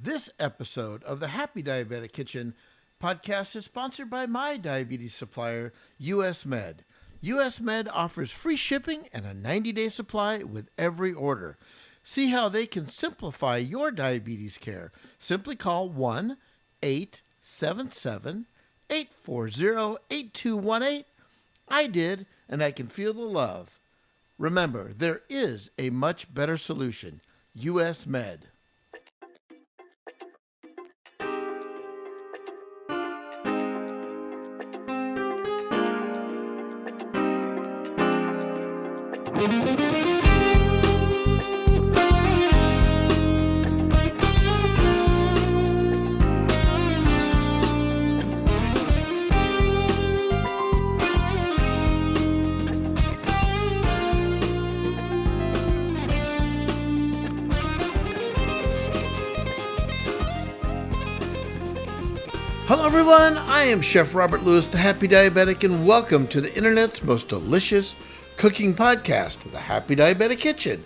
This episode of the Happy Diabetic Kitchen podcast is sponsored by my diabetes supplier, US Med. US Med offers free shipping and a 90-day supply with every order. See how they can simplify your diabetes care. Simply call 1-877-840-8218. I did, and I can feel the love. Remember, there is a much better solution. US Med. Hello everyone, I am Chef Robert Lewis, the Happy Diabetic, and welcome to the internet's most delicious cooking podcast, the Happy Diabetic Kitchen.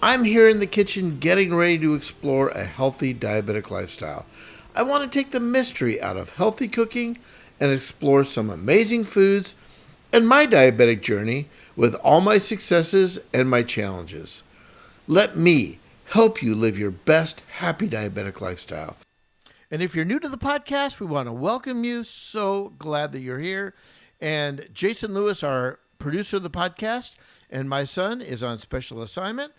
I'm here in the kitchen getting ready to explore a healthy diabetic lifestyle. I want to take the mystery out of healthy cooking and explore some amazing foods and my diabetic journey with all my successes and my challenges. Let me help you live your best happy diabetic lifestyle. And if you're new to the podcast, we want to welcome you. So glad that you're here. And Jason Lewis, our producer of the podcast, and my son is on special assignment.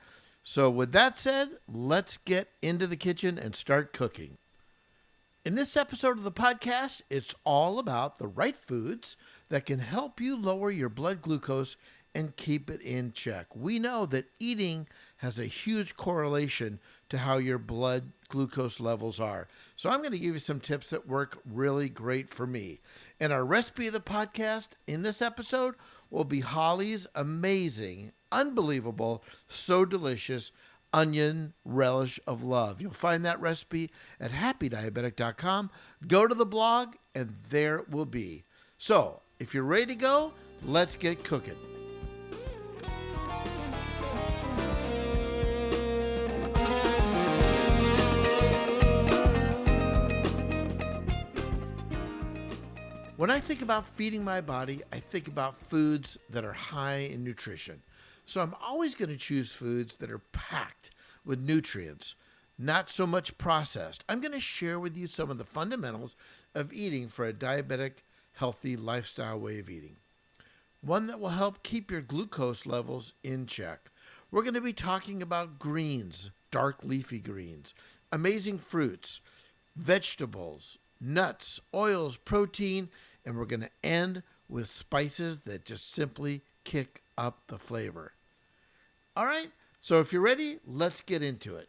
So with that said, let's get into the kitchen and start cooking. In this episode of the podcast, it's all about the right foods that can help you lower your blood glucose and keep it in check. We know that eating has a huge correlation to how your blood glucose levels are. So I'm going to give you some tips that work really great for me. And our recipe of the podcast in this episode will be Holly's amazing, unbelievable, so delicious onion relish of love. You'll find that recipe at happydiabetic.com. Go to the blog and there it will be. So if you're ready to go, let's get cooking. When I think about feeding my body, I think about foods that are high in nutrition. So I'm always going to choose foods that are packed with nutrients, not so much processed. I'm going to share with you some of the fundamentals of eating for a diabetic, healthy lifestyle way of eating. One that will help keep your glucose levels in check. We're going to be talking about greens, dark leafy greens, amazing fruits, vegetables, nuts, oils, protein, and we're going to end with spices that just simply kick up the flavor. All right, so if you're ready, let's get into it.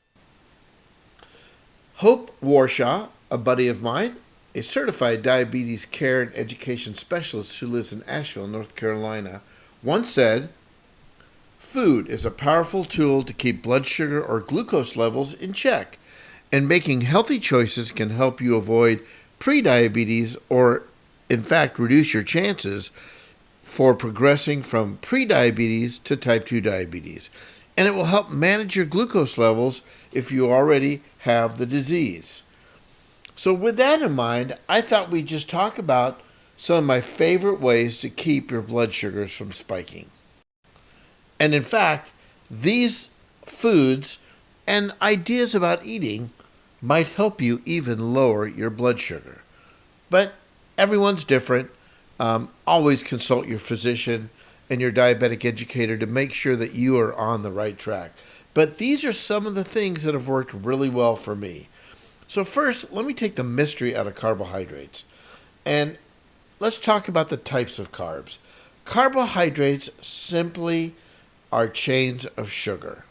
Hope Warshaw, a buddy of mine, a certified diabetes care and education specialist who lives in Asheville, North Carolina, once said, "Food is a powerful tool to keep blood sugar or glucose levels in check, and making healthy choices can help you avoid prediabetes or, in fact, reduce your chances for progressing from prediabetes to type 2 diabetes. And it will help manage your glucose levels if you already have the disease." So with that in mind, I thought we'd just talk about some of my favorite ways to keep your blood sugars from spiking. And in fact, these foods and ideas about eating might help you even lower your blood sugar. But everyone's different. Always consult your physician and your diabetic educator to make sure that you are on the right track. But these are some of the things that have worked really well for me. So first, let me take the mystery out of carbohydrates. And let's talk about the types of carbs. Carbohydrates simply are chains of sugar.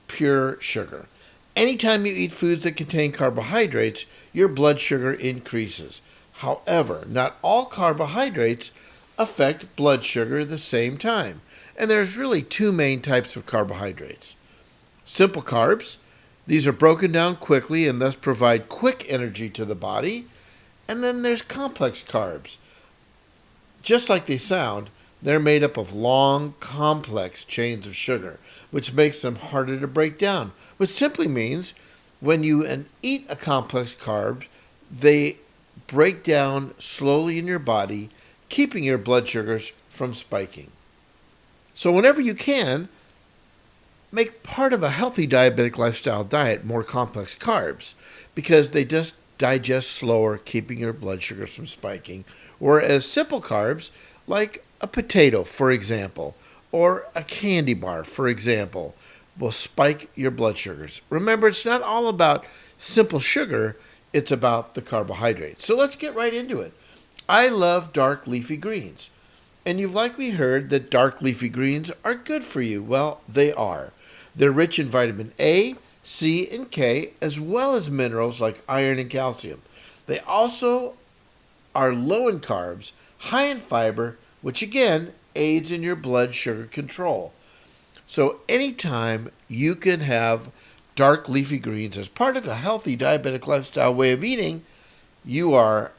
Pure sugar. Anytime you eat foods that contain carbohydrates, your blood sugar increases. However, not all carbohydrates affect blood sugar at the same time. And there's really two main types of carbohydrates. Simple carbs. These are broken down quickly and thus provide quick energy to the body. And then there's complex carbs. Just like they sound, they're made up of long, complex chains of sugar, which makes them harder to break down, which simply means When you eat a complex carb, they break down slowly in your body, keeping your blood sugars from spiking. So whenever you can, make part of a healthy diabetic lifestyle diet more complex carbs because they just digest slower, keeping your blood sugars from spiking. Whereas simple carbs, like a potato, for example, or a candy bar, for example, will spike your blood sugars. Remember, it's not all about simple sugar, it's about the carbohydrates. So let's get right into it. I love dark leafy greens. And you've likely heard that dark leafy greens are good for you. Well, they are. They're rich in vitamin A, C, and K, as well as minerals like iron and calcium. They also are low in carbs, high in fiber, which again aids in your blood sugar control. So anytime you can have dark leafy greens as part of a healthy diabetic lifestyle way of eating, you are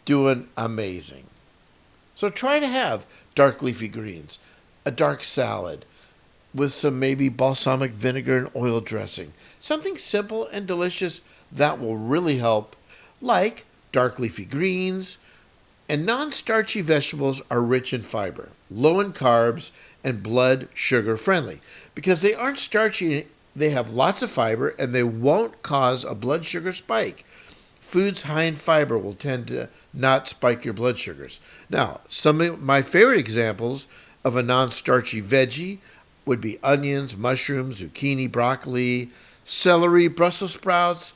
doing amazing. So try to have dark leafy greens, a dark salad with some maybe balsamic vinegar and oil dressing. Something simple and delicious that will really help, like dark leafy greens. And non-starchy vegetables are rich in fiber, low in carbs, and blood sugar friendly. Because they aren't starchy, they have lots of fiber, and they won't cause a blood sugar spike. Foods high in fiber will tend to not spike your blood sugars. Now, some of my favorite examples of a non-starchy veggie would be onions, mushrooms, zucchini, broccoli, celery, Brussels sprouts.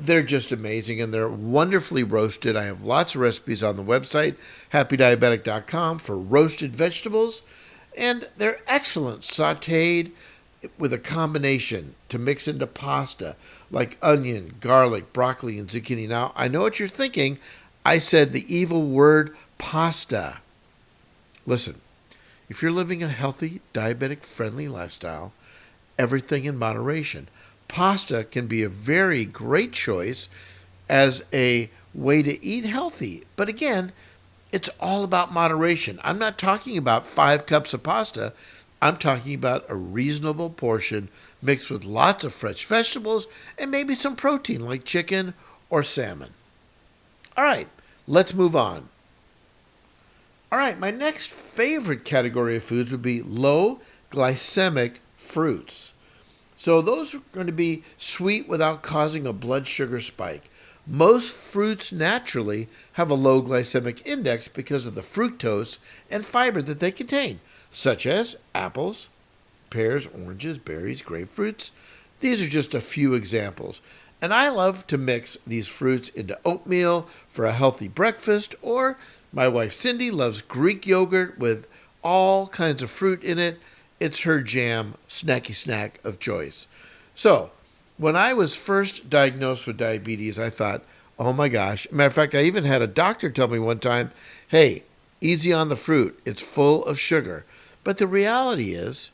They're just amazing, and they're wonderfully roasted. I have lots of recipes on the website, happydiabetic.com, for roasted vegetables, and they're excellent sautéed with a combination to mix into pasta, like onion, garlic, broccoli, and zucchini. Now, I know what you're thinking. I said the evil word pasta. Listen, if you're living a healthy, diabetic-friendly lifestyle, everything in moderation. Pasta can be a very great choice as a way to eat healthy. But again, it's all about moderation. I'm not talking about 5 cups of pasta. I'm talking about a reasonable portion mixed with lots of fresh vegetables and maybe some protein like chicken or salmon. All right, let's move on. All right, my next favorite category of foods would be low glycemic fruits. So those are going to be sweet without causing a blood sugar spike. Most fruits naturally have a low glycemic index because of the fructose and fiber that they contain, such as apples, pears, oranges, berries, grapefruits. These are just a few examples. And I love to mix these fruits into oatmeal for a healthy breakfast, or my wife Cindy loves Greek yogurt with all kinds of fruit in it. It's her jam, snacky snack of choice. So, when I was first diagnosed with diabetes, I thought, oh my gosh. Matter of fact, I even had a doctor tell me one time, hey, easy on the fruit. It's full of sugar. But the reality is,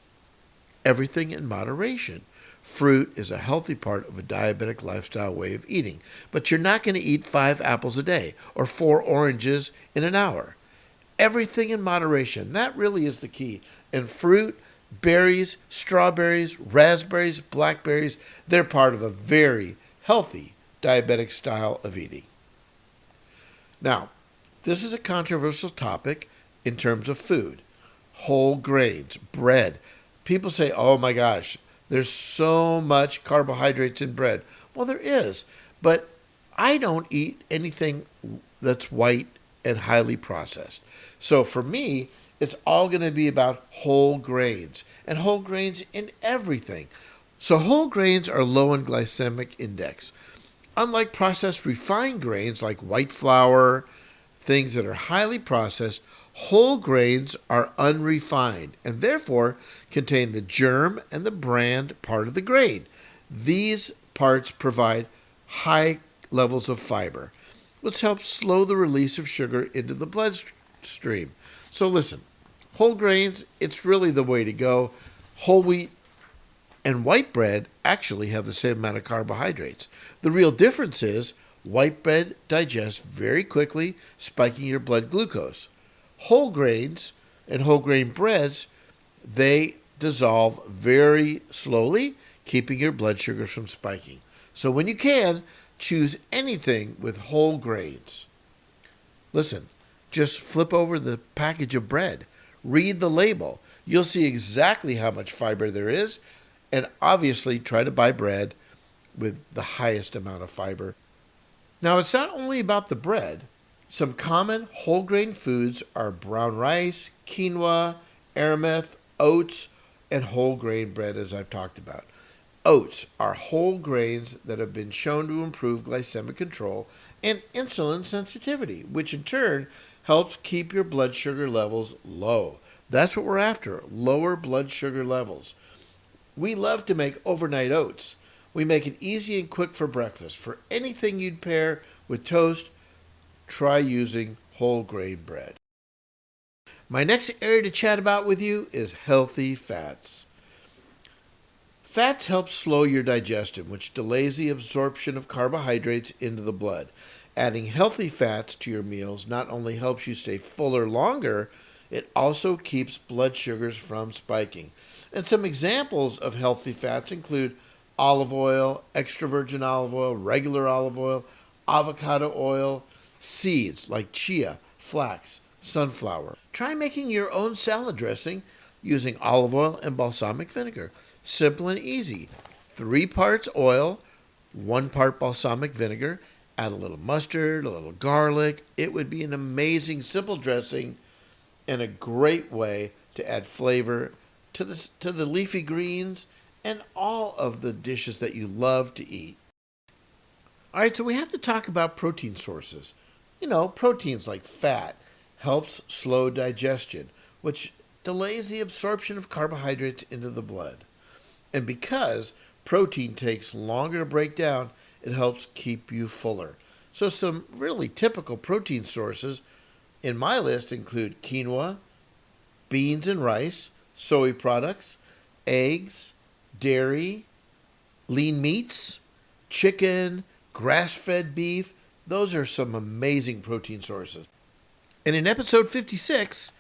everything in moderation. Fruit is a healthy part of a diabetic lifestyle way of eating. But you're not going to eat 5 apples a day or 4 oranges in an hour. Everything in moderation. That really is the key. And fruit, berries, strawberries, raspberries, blackberries, they're part of a very healthy diabetic style of eating. Now, this is a controversial topic in terms of food. Whole grains, bread. People say, oh my gosh, there's so much carbohydrates in bread. Well, there is, but I don't eat anything that's white and highly processed. So for me, it's all going to be about whole grains, and whole grains in everything. So whole grains are low in glycemic index. Unlike processed refined grains like white flour, things that are highly processed, whole grains are unrefined and therefore contain the germ and the bran part of the grain. These parts provide high levels of fiber, which helps slow the release of sugar into the bloodstream. So listen, whole grains, it's really the way to go. Whole wheat and white bread actually have the same amount of carbohydrates. The real difference is white bread digests very quickly, spiking your blood glucose. Whole grains and whole grain breads, they dissolve very slowly, keeping your blood sugars from spiking. So when you can, choose anything with whole grains. Listen, just flip over the package of bread. Read the label. You'll see exactly how much fiber there is, and obviously try to buy bread with the highest amount of fiber. Now, it's not only about the bread. Some common whole grain foods are brown rice, quinoa, arrowmeth, oats, and whole grain bread, as I've talked about. Oats are whole grains that have been shown to improve glycemic control and insulin sensitivity, which in turn helps keep your blood sugar levels low. That's what we're after, lower blood sugar levels. We love to make overnight oats. We make it easy and quick for breakfast. For anything you'd pair with toast, try using whole grain bread. My next area to chat about with you is healthy fats. Fats help slow your digestion, which delays the absorption of carbohydrates into the blood. Adding healthy fats to your meals not only helps you stay fuller longer, it also keeps blood sugars from spiking. And some examples of healthy fats include olive oil, extra virgin olive oil, regular olive oil, avocado oil, seeds like chia, flax, sunflower. Try making your own salad dressing using olive oil and balsamic vinegar. Simple and easy. 3 parts oil, 1 part balsamic vinegar. Add a little mustard, a little garlic. It would be an amazing simple dressing and a great way to add flavor to the leafy greens and all of the dishes that you love to eat. All right, so we have to talk about protein sources. Proteins like fat helps slow digestion, which delays the absorption of carbohydrates into the blood. And because protein takes longer to break down, it helps keep you fuller. So some really typical protein sources in my list include quinoa, beans and rice, soy products, eggs, dairy, lean meats, chicken, grass-fed beef. Those are some amazing protein sources. And in episode 56,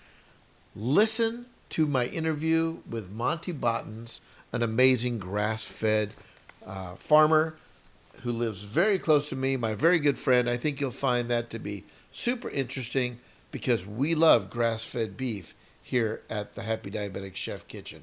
listen to my interview with Monty Bottens, an amazing grass-fed farmer who lives very close to me, my very good friend. I think you'll find that to be super interesting because we love grass-fed beef here at the Happy Diabetic Chef Kitchen.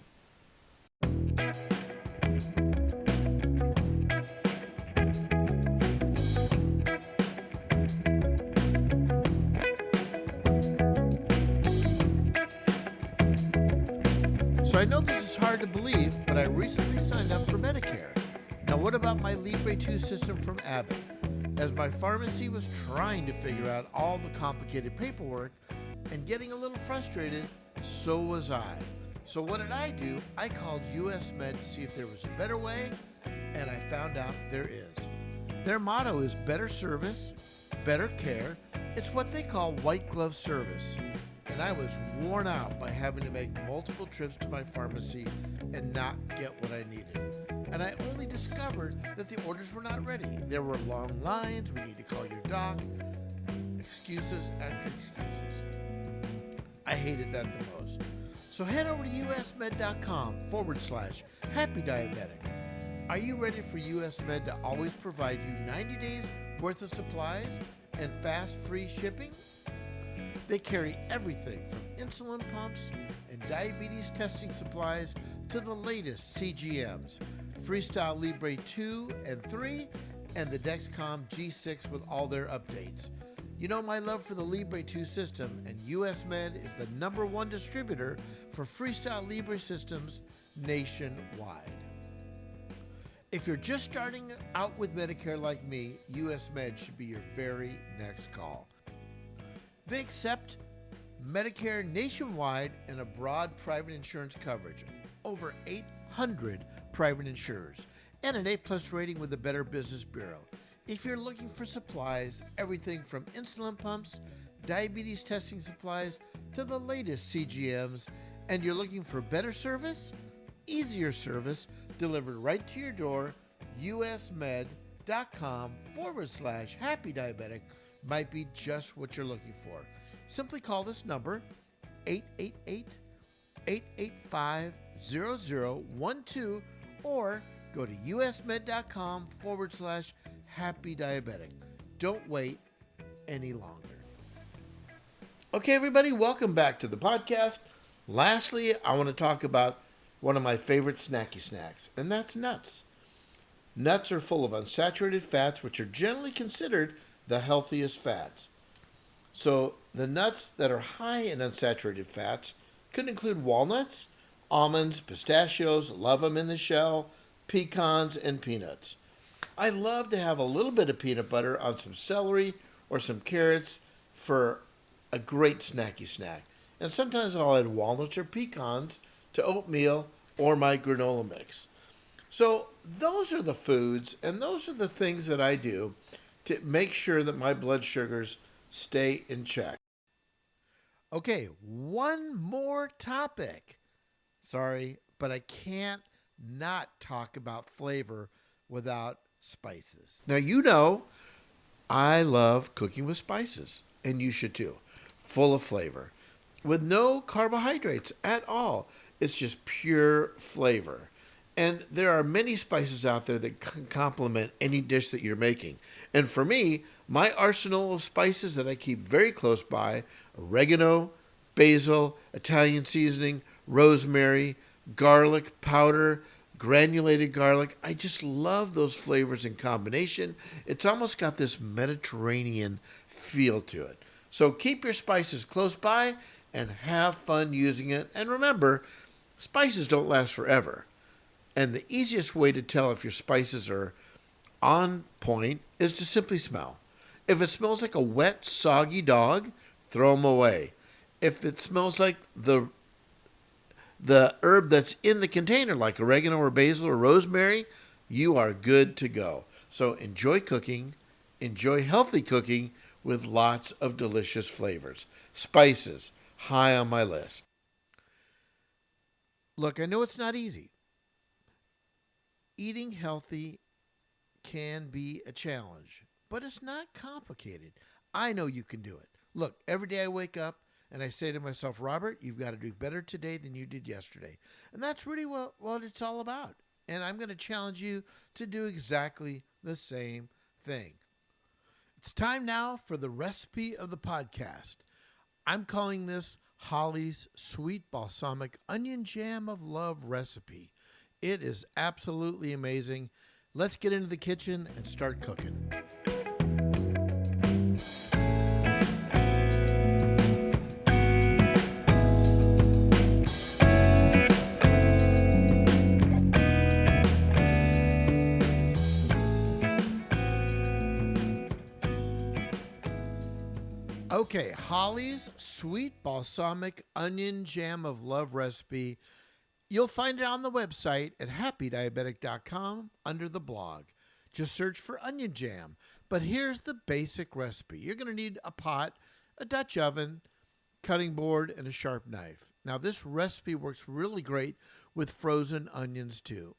So I know this is hard to believe, but I recently signed up for Medicare. Now what about my Libre 2 system from Abbott? As my pharmacy was trying to figure out all the complicated paperwork and getting a little frustrated, so was I. So what did I do? I called US Med to see if there was a better way, and I found out there is. Their motto is better service, better care. It's what they call white glove service. And I was worn out by having to make multiple trips to my pharmacy and not get what I needed. And I only discovered that the orders were not ready. There were long lines, we need to call your doc, excuses after excuses. I hated that the most. So head over to usmed.com/happy diabetic. Are you ready for US Med to always provide you 90 days worth of supplies and fast free shipping? They carry everything from insulin pumps and diabetes testing supplies to the latest CGMs, Freestyle Libre 2 and 3, and the Dexcom G6 with all their updates. You know my love for the Libre 2 system, and US Med is the #1 distributor for Freestyle Libre systems nationwide. If you're just starting out with Medicare like me, US Med should be your very next call. They accept Medicare nationwide and a broad private insurance coverage, over 800 private insurers, and an A+ rating with the Better Business Bureau. If you're looking for supplies, everything from insulin pumps, diabetes testing supplies, to the latest CGMs, and you're looking for better service, easier service, delivered right to your door, usmed.com/happy diabetic might be just what you're looking for. Simply call this number, 888-885-0012, or Go to usmed.com/happy diabetic. Don't wait any longer. Okay, everybody, welcome back to the podcast. Lastly, I want to talk about one of my favorite snacky snacks, and that's nuts. Nuts are full of unsaturated fats, which are generally considered the healthiest fats. So, the nuts that are high in unsaturated fats could include walnuts, almonds, pistachios, love them in the shell, pecans, and peanuts. I love to have a little bit of peanut butter on some celery or some carrots for a great snacky snack. And sometimes I'll add walnuts or pecans to oatmeal or my granola mix. So those are the foods and those are the things that I do to make sure that my blood sugars stay in check. Okay, one more topic. Sorry, but I can't not talk about flavor without spices. Now, you know, I love cooking with spices, and you should too. Full of flavor, with no carbohydrates at all. It's just pure flavor. And there are many spices out there that can complement any dish that you're making. And for me, my arsenal of spices that I keep very close by: oregano, basil, Italian seasoning, rosemary, garlic powder, granulated garlic. I just love those flavors in combination. It's almost got this Mediterranean feel to it. So keep your spices close by and have fun using it. And remember, spices don't last forever. And the easiest way to tell if your spices are on point is to simply smell. If it smells like a wet, soggy dog, throw them away. If it smells like the herb that's in the container, like oregano or basil or rosemary, you are good to go. So enjoy cooking, enjoy healthy cooking with lots of delicious flavors. Spices, high on my list. Look, I know it's not easy. Eating healthy can be a challenge, but it's not complicated. I know you can do it. Look, every day I wake up and I say to myself, Robert, you've got to do better today than you did yesterday. And that's really what it's all about. And I'm going to challenge you to do exactly the same thing. It's time now for the recipe of the podcast. I'm calling this Holly's Sweet Balsamic Onion Jam of Love recipe. It is absolutely amazing. Let's get into the kitchen and start cooking. Okay, Holly's Sweet Balsamic Onion Jam of Love recipe. You'll find it on the website at happydiabetic.com under the blog. Just search for onion jam. But here's the basic recipe. You're going to need a pot, a Dutch oven, cutting board, and a sharp knife. Now, this recipe works really great with frozen onions too.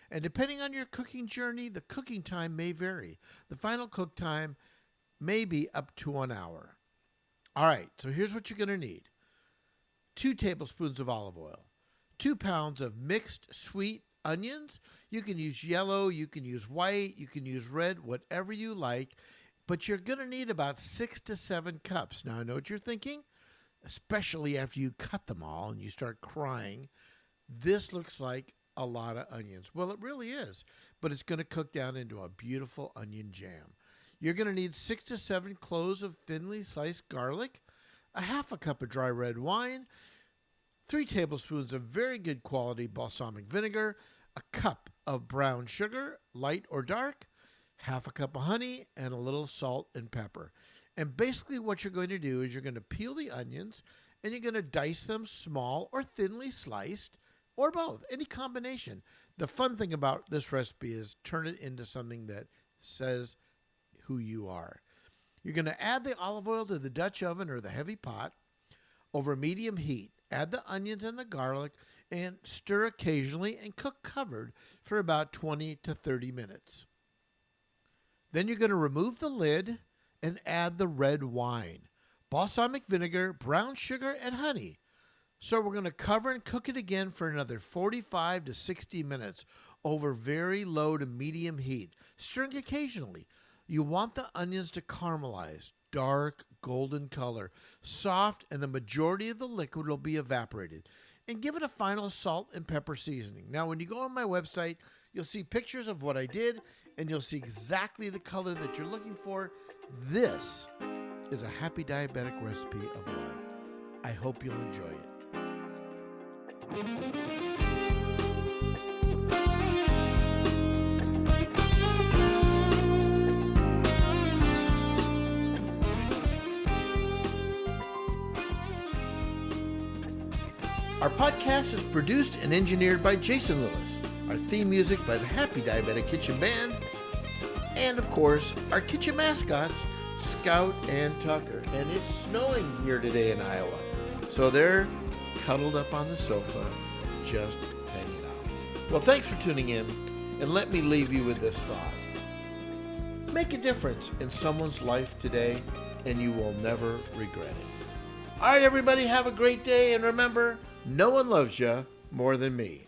And depending on your cooking journey, the cooking time may vary. The final cook time may be up to 1 hour. All right, so here's what you're going to need. 2 tablespoons of olive oil. 2 pounds of mixed sweet onions. You can use yellow, you can use white, you can use red, whatever you like. But you're going to need about 6 to 7 cups. Now, I know what you're thinking, especially after you cut them all and you start crying. This looks like a lot of onions. Well, it really is, but it's going to cook down into a beautiful onion jam. You're going to need 6 to 7 cloves of thinly sliced garlic, a half a cup of dry red wine, 3 tablespoons of very good quality balsamic vinegar, a cup of brown sugar, light or dark, half a cup of honey, and a little salt and pepper. And basically what you're going to do is you're going to peel the onions and you're going to dice them small or thinly sliced, or both, any combination. The fun thing about this recipe is turn it into something that says who you are. You're going to add the olive oil to the Dutch oven or the heavy pot over medium heat. Add the onions and the garlic and stir occasionally and cook covered for about 20 to 30 minutes. Then you're going to remove the lid and add the red wine, balsamic vinegar, brown sugar, and honey. So we're going to cover and cook it again for another 45 to 60 minutes over very low to medium heat, stirring occasionally. You want the onions to caramelize, dark golden color, soft, and the majority of the liquid will be evaporated. And give it a final salt and pepper seasoning. Now, when you go on my website, you'll see pictures of what I did, and you'll see exactly the color that you're looking for. This is a happy diabetic recipe of love. I hope you'll enjoy it. Our podcast is produced and engineered by Jason Lewis. Our theme music by the Happy Diabetic Kitchen Band. And of course, our kitchen mascots, Scout and Tucker. And it's snowing here today in Iowa. So they're cuddled up on the sofa, just hanging out. Well, thanks for tuning in. And let me leave you with this thought. Make a difference in someone's life today, and you will never regret it. All right, everybody, have a great day. And remember, no one loves you more than me.